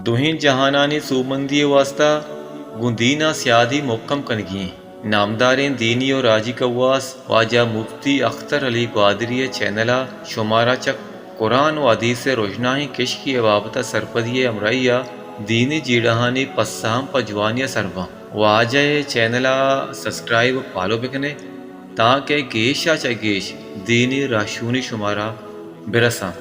دوہیں جہانانی سومندی واسطہ گندینہ سیادی محکم کنگیں نامداریں دینی اور راجی قواس واجہ مفتی اختر علی قادری چینلہ شمارہ چک قرآن و حدیث روشنائی کشکی وابطہ سرپدی امرائیہ دینی جیڑہانی پسام پجوانیہ سرباں واجہ چینلہ سبسکرائب پالو بکنے تاکہ گیشا چگیش دینی راشونی شمارہ برساں۔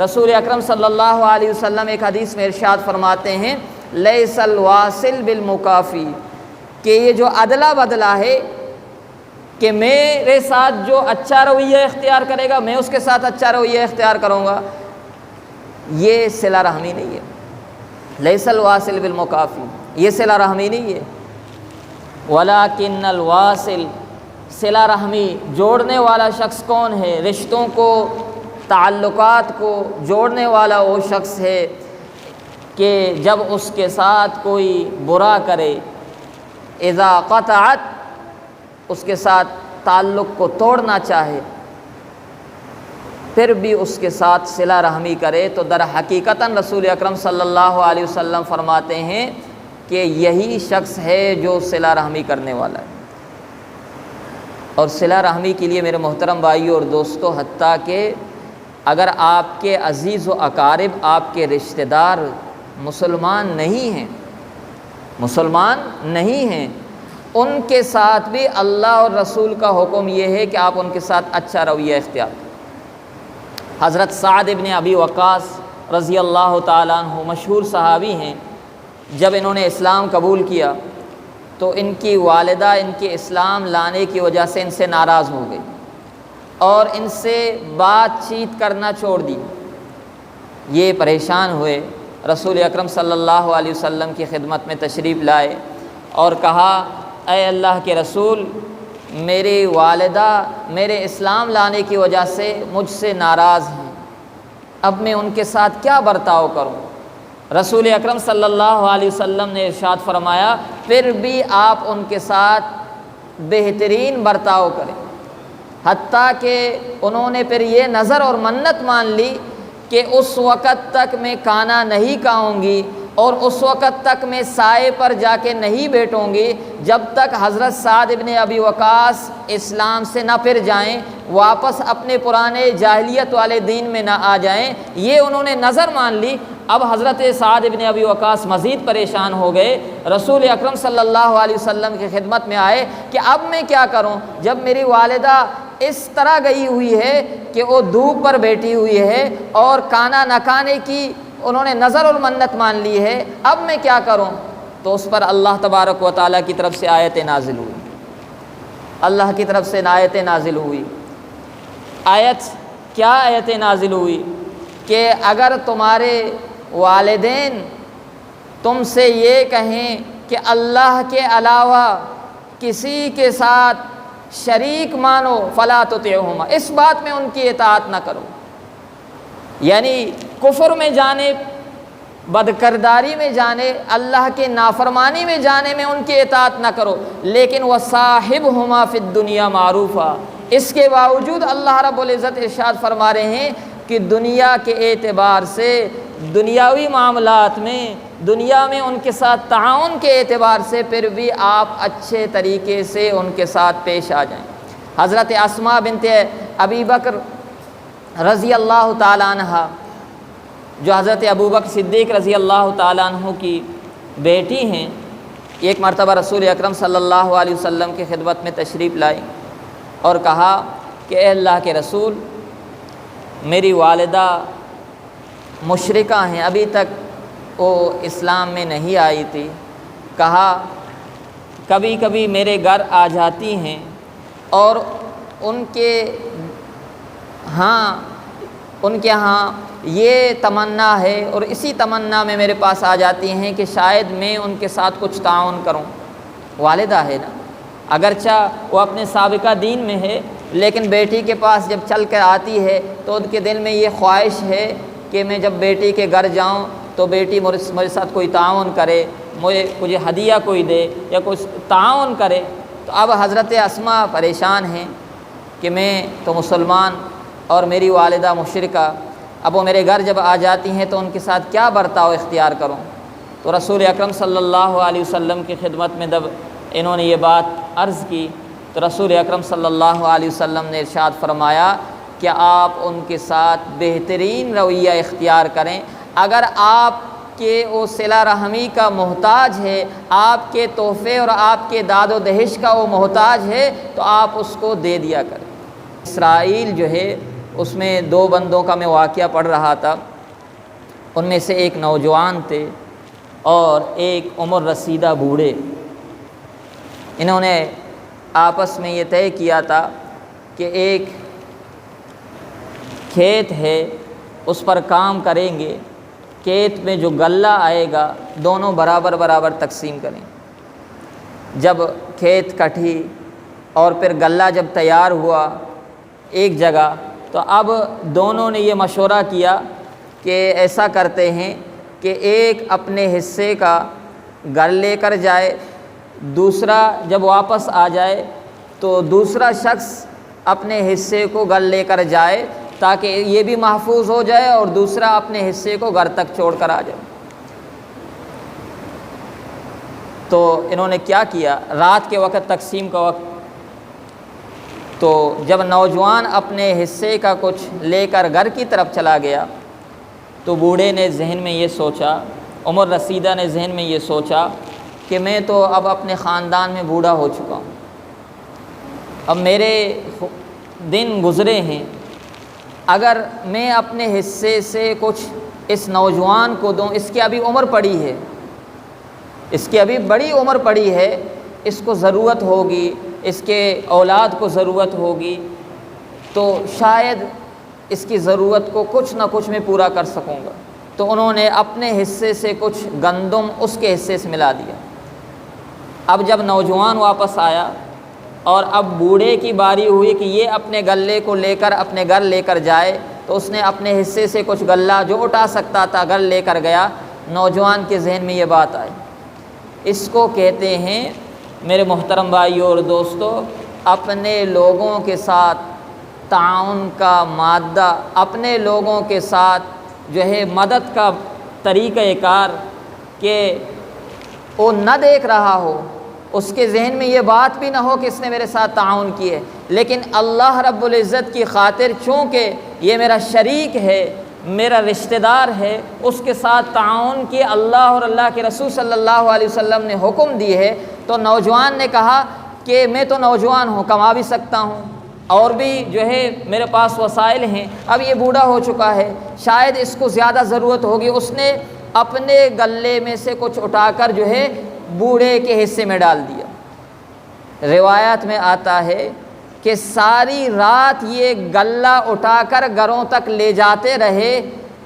رسول اکرم صلی اللہ علیہ وسلم ایک حدیث میں ارشاد فرماتے ہیں لیس الواصل بالمکافی، کہ یہ جو ادلا بدلا ہے کہ میرے ساتھ جو اچھا رویہ اختیار کرے گا میں اس کے ساتھ اچھا رویہ اختیار کروں گا، یہ صلہ رحمی نہیں ہے۔ لیس الواصل بالمکافی، یہ صلہ رحمی نہیں ہے۔ ولکن الواصل، صلہ رحمی جوڑنے والا شخص کون ہے؟ رشتوں کو، تعلقات کو جوڑنے والا وہ شخص ہے کہ جب اس کے ساتھ کوئی برا کرے، اذا قطعت، اس کے ساتھ تعلق کو توڑنا چاہے پھر بھی اس کے ساتھ صلہ رحمی کرے، تو در حقیقتاً رسول اکرم صلی اللہ علیہ وسلم فرماتے ہیں کہ یہی شخص ہے جو صلہ رحمی کرنے والا ہے۔ اور صلہ رحمی کے لیے میرے محترم بھائیوں اور دوستوں، حتیٰ کہ اگر آپ کے عزیز و اقارب، آپ کے رشتہ دار مسلمان نہیں ہیں، ان کے ساتھ بھی اللہ اور رسول کا حکم یہ ہے کہ آپ ان کے ساتھ اچھا رویہ اختیار کریں۔ حضرت سعد ابن ابی وقاص رضی اللہ تعالیٰ عنہ مشہور صحابی ہیں، جب انہوں نے اسلام قبول کیا تو ان کی والدہ ان کے اسلام لانے کی وجہ سے ان سے ناراض ہو گئی اور ان سے بات چیت کرنا چھوڑ دی۔ یہ پریشان ہوئے، رسول اکرم صلی اللہ علیہ وسلم کی خدمت میں تشریف لائے اور کہا اے اللہ کے رسول، میری والدہ میرے اسلام لانے کی وجہ سے مجھ سے ناراض ہیں، اب میں ان کے ساتھ کیا برتاؤ کروں؟ رسول اکرم صلی اللہ علیہ وسلم نے ارشاد فرمایا پھر بھی آپ ان کے ساتھ بہترین برتاؤ کریں، حتیٰ کہ انہوں نے پھر یہ نظر اور منت مان لی کہ اس وقت تک میں کھانا نہیں کھاؤں گی اور اس وقت تک میں سائے پر جا کے نہیں بیٹھوں گی جب تک حضرت سعد ابن ابی وقاص اسلام سے نہ پھر جائیں، واپس اپنے پرانے جاہلیت والے دین میں نہ آ جائیں۔ یہ انہوں نے نظر مان لی۔ اب حضرت سعد ابن ابی وقاص مزید پریشان ہو گئے، رسول اکرم صلی اللہ علیہ وسلم کی خدمت میں آئے کہ اب میں کیا کروں، جب میری والدہ اس طرح گئی ہوئی ہے کہ وہ دھوپ پر بیٹھی ہوئی ہے اور کھانا نہ کھانے کی انہوں نے نظر اور منت مان لی ہے، اب میں کیا کروں؟ تو اس پر اللہ تبارک و تعالیٰ کی طرف سے آیتیں نازل ہوئی، اللہ کی طرف سے آیتیں نازل ہوئی۔ کیا آیتیں نازل ہوئی کہ اگر تمہارے والدین تم سے یہ کہیں کہ اللہ کے علاوہ کسی کے ساتھ شریک مانو فلا تطعہما، اس بات میں ان کی اطاعت نہ کرو، یعنی کفر میں جانے، بدکرداری میں جانے، اللہ کے نافرمانی میں جانے میں ان کی اطاعت نہ کرو، لیکن وصاحبہما فی الدنیا معروفا، اس کے باوجود اللہ رب العزت ارشاد فرما رہے ہیں کہ دنیا کے اعتبار سے، دنیاوی معاملات میں، دنیا میں ان کے ساتھ تعاون کے اعتبار سے پھر بھی آپ اچھے طریقے سے ان کے ساتھ پیش آ جائیں۔ حضرت اسماء بنت ابی بکر رضی اللہ تعالیٰ عنہ، جو حضرت ابوبکر صدیق رضی اللہ تعالیٰ عنہ کی بیٹی ہیں، ایک مرتبہ رسول اکرم صلی اللہ علیہ وسلم کی خدمت میں تشریف لائی اور کہا کہ اے اللہ کے رسول، میری والدہ مشرکہ ہیں، ابھی تک وہ اسلام میں نہیں آئی تھی، کہا کبھی کبھی میرے گھر آ جاتی ہیں اور ان کے ہاں یہ تمنا ہے اور اسی تمنا میں میرے پاس آ جاتی ہیں کہ شاید میں ان کے ساتھ کچھ تعاون کروں۔ والدہ ہے نا، اگرچہ وہ اپنے سابقہ دین میں ہے لیکن بیٹی کے پاس جب چل کر آتی ہے تو ان کے دل میں یہ خواہش ہے کہ میں جب بیٹی کے گھر جاؤں تو بیٹی میرے ساتھ کوئی تعاون کرے، مجھے ہدیہ کوئی دے یا کچھ تعاون کرے۔ تو اب حضرت اسماء پریشان ہیں کہ میں تو مسلمان اور میری والدہ مشرکہ، اب وہ میرے گھر جب آ جاتی ہیں تو ان کے ساتھ کیا برتاؤ اختیار کروں؟ تو رسول اکرم صلی اللہ علیہ وسلم کی خدمت میں جب انہوں نے یہ بات عرض کی تو رسول اکرم صلی اللہ علیہ وسلم نے ارشاد فرمایا کہ آپ ان کے ساتھ بہترین رویہ اختیار کریں۔ اگر آپ کے وہ صلہ رحمی کا محتاج ہے، آپ کے تحفے اور آپ کے داد و دہش کا وہ محتاج ہے تو آپ اس کو دے دیا کریں۔ اسرائیل جو ہے اس میں 2 بندوں کا میں واقعہ پڑھ رہا تھا، ان میں سے ایک نوجوان تھے اور ایک عمر رسیدہ بوڑھے۔ انہوں نے آپس میں یہ طے کیا تھا کہ ایک کھیت ہے اس پر کام کریں گے، کھیت میں جو غلہ آئے گا دونوں برابر برابر تقسیم کریں۔ جب کھیت کٹی اور پھر غلہ جب تیار ہوا ایک جگہ تو اب دونوں نے یہ مشورہ کیا کہ ایسا کرتے ہیں کہ ایک اپنے حصے کا گھر لے کر جائے، دوسرا جب واپس آ جائے تو دوسرا شخص اپنے حصے کو گھر لے کر جائے تاکہ یہ بھی محفوظ ہو جائے اور دوسرا اپنے حصے کو گھر تک چھوڑ کر آ جائے۔ تو انہوں نے کیا کیا، رات کے وقت تقسیم کا وقت، تو جب نوجوان اپنے حصے کا کچھ لے کر گھر کی طرف چلا گیا تو بوڑھے نے ذہن میں یہ سوچا، عمر رسیدہ نے ذہن میں یہ سوچا کہ میں تو اب اپنے خاندان میں بوڑھا ہو چکا ہوں، اب میرے دن گزرے ہیں، اگر میں اپنے حصے سے کچھ اس نوجوان کو دوں، اس کی ابھی عمر پڑی ہے، اس کی ابھی بڑی عمر پڑی ہے، اس کو ضرورت ہوگی، اس کے اولاد کو ضرورت ہوگی، تو شاید اس کی ضرورت کو کچھ نہ کچھ میں پورا کر سکوں گا۔ تو انہوں نے اپنے حصے سے کچھ گندم اس کے حصے سے ملا دیا۔ اب جب نوجوان واپس آیا اور اب بوڑھے کی باری ہوئی کہ یہ اپنے غلے کو لے کر اپنے گھر لے کر جائے، تو اس نے اپنے حصے سے کچھ غلہ جو اٹھا سکتا تھا گھر لے کر گیا۔ نوجوان کے ذہن میں یہ بات آئی۔ اس کو کہتے ہیں میرے محترم بھائیوں اور دوستو، اپنے لوگوں کے ساتھ تعاون کا مادہ، اپنے لوگوں کے ساتھ جو ہے مدد کا طریقہ کار کہ وہ نہ دیکھ رہا ہو، اس کے ذہن میں یہ بات بھی نہ ہو کہ اس نے میرے ساتھ تعاون کی ہے، لیکن اللہ رب العزت کی خاطر چونکہ یہ میرا شریک ہے، میرا رشتہ دار ہے، اس کے ساتھ تعاون کی اللہ اور اللہ کے رسول صلی اللہ علیہ وسلم نے حکم دی ہے۔ تو نوجوان نے کہا کہ میں تو نوجوان ہوں، کما بھی سکتا ہوں اور بھی جو ہے میرے پاس وسائل ہیں، اب یہ بوڑھا ہو چکا ہے، شاید اس کو زیادہ ضرورت ہوگی۔ اس نے اپنے غلے میں سے کچھ اٹھا کر جو ہے بوڑھے کے حصے میں ڈال دیا۔ روایت میں آتا ہے کہ ساری رات یہ غلہ اٹھا کر گھروں تک لے جاتے رہے،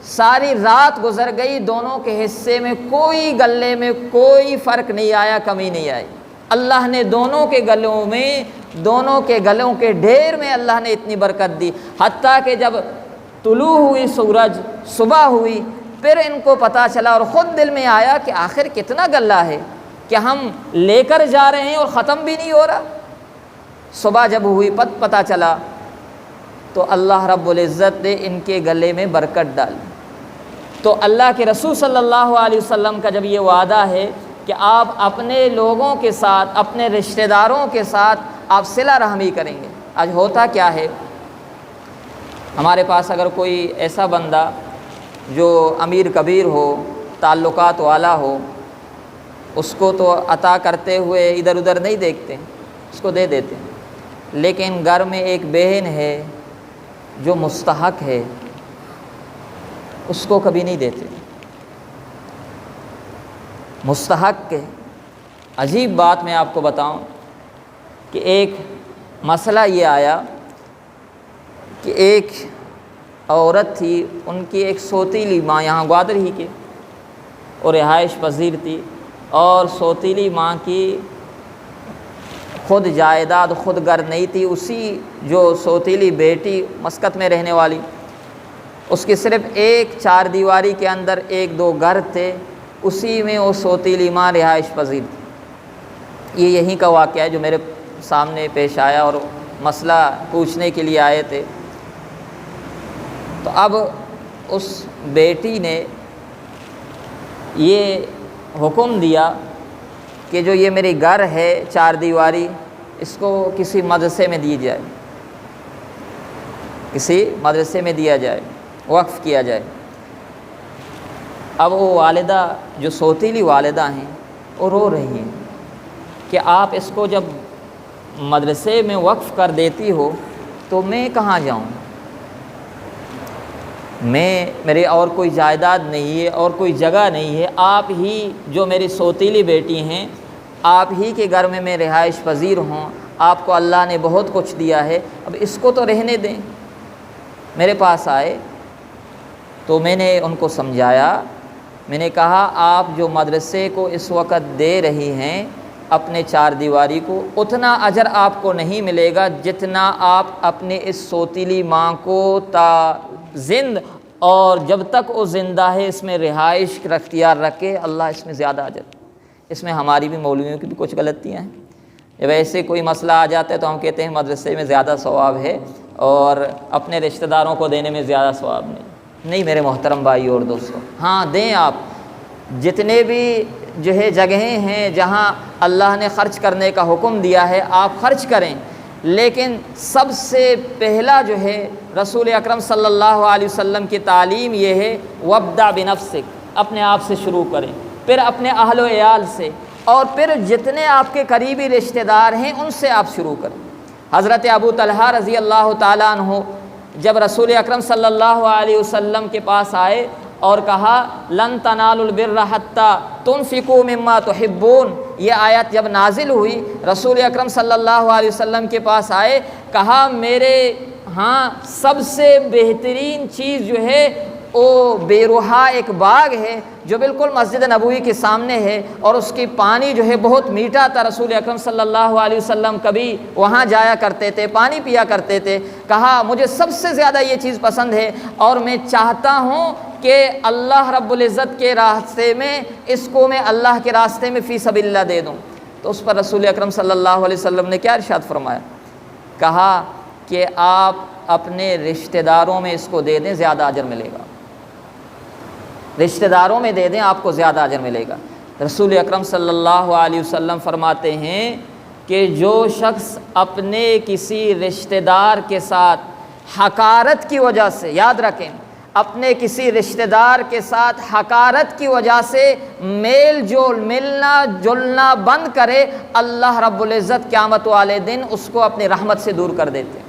ساری رات گزر گئی، دونوں کے حصے میں کوئی غلے میں کوئی فرق نہیں آیا، کمی نہیں آئی۔ اللہ نے دونوں کے گلوں میں، دونوں کے گلوں کے ڈھیر میں اللہ نے اتنی برکت دی، حتیٰ کہ جب طلوع ہوئی سورج، صبح ہوئی، پھر ان کو پتہ چلا اور خود دل میں آیا کہ آخر کتنا غلہ ہے کہ ہم لے کر جا رہے ہیں اور ختم بھی نہیں ہو رہا۔ صبح جب ہوئی پتہ چلا تو اللہ رب العزت نے ان کے گلے میں برکت ڈالی۔ تو اللہ کے رسول صلی اللہ علیہ وسلم کا جب یہ وعدہ ہے کہ آپ اپنے لوگوں کے ساتھ، اپنے رشتہ داروں کے ساتھ آپ صلہ رحمی کریں گے۔ آج ہوتا کیا ہے، ہمارے پاس اگر کوئی ایسا بندہ جو امیر کبیر ہو، تعلقات والا ہو، اس کو تو عطا کرتے ہوئے ادھر ادھر نہیں دیکھتے، اس کو دے دیتے ہیں، لیکن گھر میں ایک بہن ہے جو مستحق ہے، اس کو کبھی نہیں دیتے، مستحق ہے۔ عجیب بات میں آپ کو بتاؤں کہ ایک مسئلہ یہ آیا کہ ایک عورت تھی، ان کی ایک سوتیلی ماں، یہاں گوادر ہی کے، اور رہائش پذیر تھی، اور سوتیلی ماں کی خود جائیداد خود گھر نہیں تھی، اسی جو سوتیلی بیٹی مسقط میں رہنے والی، اس کی صرف ایک چار دیواری کے اندر ایک دو گھر تھے، اسی میں وہ سوتیلی ماں رہائش پذیر تھی۔ یہ یہیں کا واقعہ ہے جو میرے سامنے پیش آیا اور مسئلہ پوچھنے کے لیے آئے تھے۔ تو اب اس بیٹی نے یہ حکم دیا کہ جو یہ میری گھر ہے چار دیواری، اس کو کسی مدرسے میں دی جائے، کسی مدرسے میں دیا جائے، وقف کیا جائے۔ اب وہ والدہ جو سوتیلی والدہ ہیں وہ رو رہی ہیں کہ آپ اس کو جب مدرسے میں وقف کر دیتی ہو تو میں کہاں جاؤں، میرے اور کوئی جائیداد نہیں ہے اور کوئی جگہ نہیں ہے، آپ ہی جو میری سوتیلی بیٹی ہیں، آپ ہی کے گھر میں رہائش پذیر ہوں، آپ کو اللہ نے بہت کچھ دیا ہے، اب اس کو تو رہنے دیں۔ میرے پاس آئے تو میں نے ان کو سمجھایا، میں نے کہا آپ جو مدرسے کو اس وقت دے رہی ہیں اپنے چار دیواری کو، اتنا اجر آپ کو نہیں ملے گا جتنا آپ اپنے اس سوتیلی ماں کو زند اور جب تک وہ زندہ ہے اس میں رہائش اختیار رکھے، اللہ اس میں زیادہ اجر۔ اس میں ہماری بھی مولویوں کی بھی کچھ غلطیاں ہیں، جب ایسے کوئی مسئلہ آ جاتا ہے تو ہم کہتے ہیں مدرسے میں زیادہ ثواب ہے اور اپنے رشتہ داروں کو دینے میں زیادہ ثواب نہیں میرے محترم بھائی اور دوستوں، ہاں دیں آپ، جتنے بھی جو ہے جگہیں ہیں جہاں اللہ نے خرچ کرنے کا حکم دیا ہے آپ خرچ کریں، لیکن سب سے پہلا جو ہے رسول اکرم صلی اللہ علیہ وسلم کی تعلیم یہ ہے وابدع بنفسک، اپنے آپ سے شروع کریں، پھر اپنے اہل و عیال سے، اور پھر جتنے آپ کے قریبی رشتہ دار ہیں ان سے آپ شروع کریں۔ حضرت ابو طلحہ رضی اللہ تعالیٰ عنہ جب رسول اکرم صلی اللہ علیہ وسلم کے پاس آئے اور کہا لن تنالوا البر حتی تنفقوا مما تحبون، یہ آیت جب نازل ہوئی رسول اکرم صلی اللہ علیہ وسلم کے پاس آئے، کہا میرے ہاں سب سے بہترین چیز جو ہے وہ بے روحا ایک باغ ہے جو بالکل مسجد نبوی کے سامنے ہے، اور اس کی پانی جو ہے بہت میٹھا تھا، رسول اکرم صلی اللہ علیہ وسلم کبھی وہاں جایا کرتے تھے، پانی پیا کرتے تھے۔ کہا مجھے سب سے زیادہ یہ چیز پسند ہے اور میں چاہتا ہوں کہ اللہ رب العزت کے راستے میں اس کو میں اللہ کے راستے میں فی سبیل اللہ دے دوں۔ تو اس پر رسول اکرم صلی اللہ علیہ وسلم نے کیا ارشاد فرمایا؟ کہا کہ آپ اپنے رشتہ داروں میں اس کو دے دیں، زیادہ اجر ملے گا، رشتہ داروں میں دے دیں آپ کو زیادہ اجر ملے گا۔ رسول اکرم صلی اللہ علیہ وسلم فرماتے ہیں کہ جو شخص اپنے کسی رشتہ دار کے ساتھ حقارت کی وجہ سے، یاد رکھیں اپنے کسی رشتہ دار کے ساتھ حقارت کی وجہ سے میل جول ملنا جلنا بند کرے، اللہ رب العزت قیامت والے دن اس کو اپنی رحمت سے دور کر دیتے ہیں۔